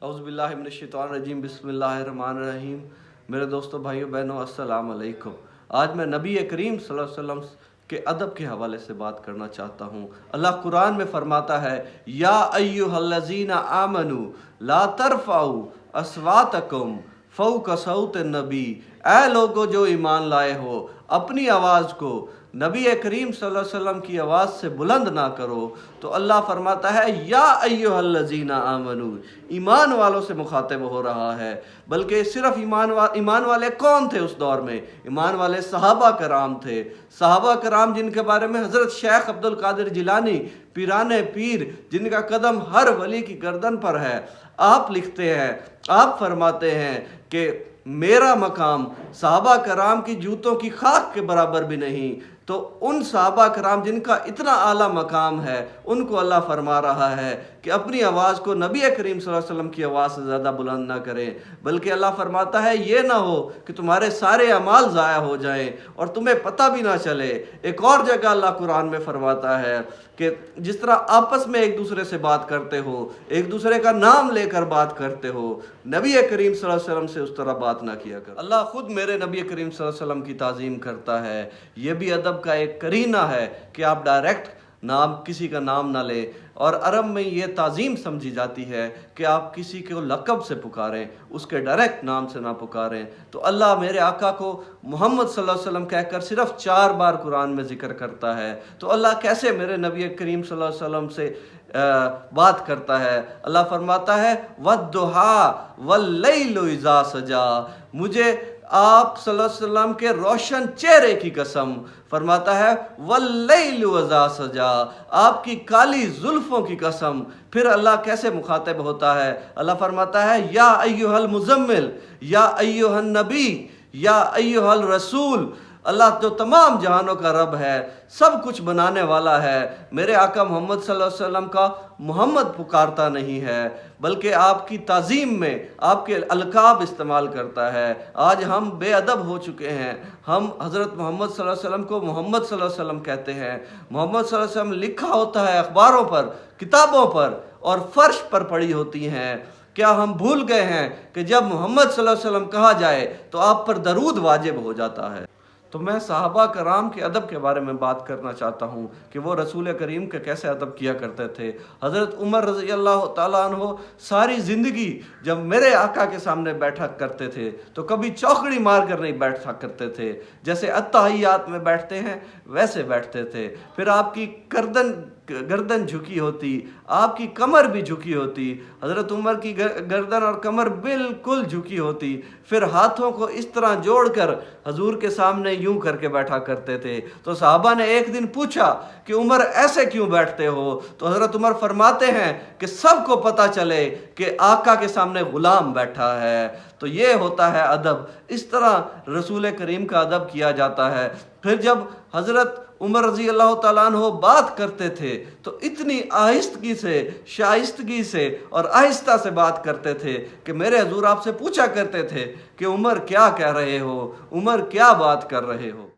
औज़ुबिल्लाहि मिनश्शैतानिर्रजीम बिस्मिल्लाहिर्रहमानिर्रहीम। मेरे दोस्तों, भाइयों बहनों, अस्सलाम अलैकुम। आज मैं नबी करीम सल्लल्लाहु अलैहि वसल्लम के अदब के हवाले से बात करना चाहता हूँ। अल्लाह कुरान में फरमाता है, या अय्युहल्लज़ीना आमनू ला तरफ़अू अस्वातकुम फ़ौक़ सौति नबी। ऐ लोगो जो ईमान लाए हो, अपनी आवाज़ को नबी करीम सल्लल्लाहु अलैहि वसल्लम की आवाज़ से बुलंद ना करो। तो अल्लाह फरमाता है, या अय्युहल्लज़ीना आमनू, ईमान वालों से मुखातिब हो रहा है। बल्कि सिर्फ ईमान वाले कौन थे उस दौर में? ईमान वाले सहाबा कराम थे। सहाबा कराम जिनके बारे में हज़रत शेख अब्दुल कादिर जिलानी पीराने पीर, जिनका कदम हर वली की गर्दन पर है, आप लिखते हैं, आप फरमाते हैं कि मेरा मकाम सहाबा कराम की जूतों की खाक के बराबर भी नहीं। तो उन सहाबा कराम जिनका इतना आला मकाम है, उनको अल्लाह फरमा रहा है कि अपनी आवाज़ को नबी करीम सल्लल्लाहु अलैहि वसल्लम की आवाज़ से ज़्यादा बुलंद ना करें। बल्कि अल्लाह फरमाता है, ये ना हो कि तुम्हारे सारे अमाल ज़ाया हो जाएं और तुम्हें पता भी ना चले। एक और जगह अल्लाह कुरान में फरमाता है कि जिस तरह आपस में एक दूसरे से बात करते हो, एक दूसरे का नाम लेकर बात करते हो, नबी करीम सल्लल्लाहु अलैहि वसल्लम से उस तरह बात ना किया कर। अल्लाह खुद मेरे नबी करीम सल्लल्लाहु अलैहि वसल्लम की ताज़ीम करता है। ये भी अदब का एक करीना है कि आप डायरेक्ट नाम किसी का नाम ना लें। और अरब में ये ताज़ीम समझी जाती है कि आप किसी को लक़ब से पुकारें, उसके डायरेक्ट नाम से ना पुकारें। तो अल्लाह मेरे आका को मोहम्मद सल्लल्लाहु अलैहि वसल्लम कहकर सिर्फ 4 बार कुरान में ज़िक्र करता है। तो अल्लाह कैसे मेरे नबी करीम सल्लल्लाहु अलैहि वसल्लम से बात करता है? अल्लाह फरमाता है, वद्दुहा वल्लैलि इज़ा सजा। मुझे आप सल्लल्लाहु अलैहि वसल्लम के रोशन चेहरे की कसम, फरमाता है वल्लैलि इज़ा सजा, आपकी काली जुल्फ़ों की कसम। फिर अल्लाह कैसे मुखातिब होता है? अल्लाह फरमाता है, या अय्युहल मुज़म्मिल, या अय्युहन नबी, या अय्युहल रसूल। अल्लाह जो तमाम जहानों का रब है, सब कुछ बनाने वाला है, मेरे आका मोहम्मद सल्लल्लाहु अलैहि वसल्लम का मोहम्मद पुकारता नहीं है, बल्कि आपकी ताज़ीम में आपके अलकाब इस्तेमाल करता है। आज हम बेअदब हो चुके हैं। हम हज़रत मोहम्मद सल्लल्लाहु अलैहि वसल्लम को मोहम्मद सल्लल्लाहु अलैहि वसल्लम कहते हैं। मोहम्मद सल्लल्लाहु अलैहि वसल्लम लिखा होता है अखबारों पर, किताबों पर और फ़र्श पर पड़ी होती हैं। क्या हम भूल गए हैं कि जब मोहम्मद सल्लल्लाहु अलैहि वसल्लम कहा जाए तो आप पर दरूद वाजिब हो जाता है? तो मैं सहाबा कराम के अदब के बारे में बात करना चाहता हूँ कि वो रसूल करीम के कैसे अदब किया करते थे। हज़रत उमर रज़ी अल्लाह ताला अन्हो सारी ज़िंदगी जब मेरे आका के सामने बैठा करते थे तो कभी चौकड़ी मार कर नहीं बैठा करते थे। जैसे अत्तहियात में बैठते हैं वैसे बैठते थे। फिर आपकी गर्दन झुकी होती, आपकी कमर भी झुकी होती। हज़रत उमर की गर्दन और कमर बिल्कुल झुकी होती। फिर हाथों को इस तरह जोड़कर हजूर के सामने यूं करके बैठा करते थे। तो सहाबा ने एक दिन पूछा कि उमर ऐसे क्यों बैठते हो? तो हज़रत उमर फरमाते हैं कि सबको पता चले कि आका के सामने ग़ुलाम बैठा है। तो ये होता है अदब। इस तरह रसूल करीम का अदब किया जाता है। फिर जब हज़रत उमर रज़ी अल्लाह ताला अन्हो बात करते थे तो इतनी आहिस्तगी से, शाइस्तगी से और आहिस्ता से बात करते थे कि मेरे हजूर आपसे पूछा करते थे कि उमर क्या कह रहे हो, उमर क्या बात कर रहे हो।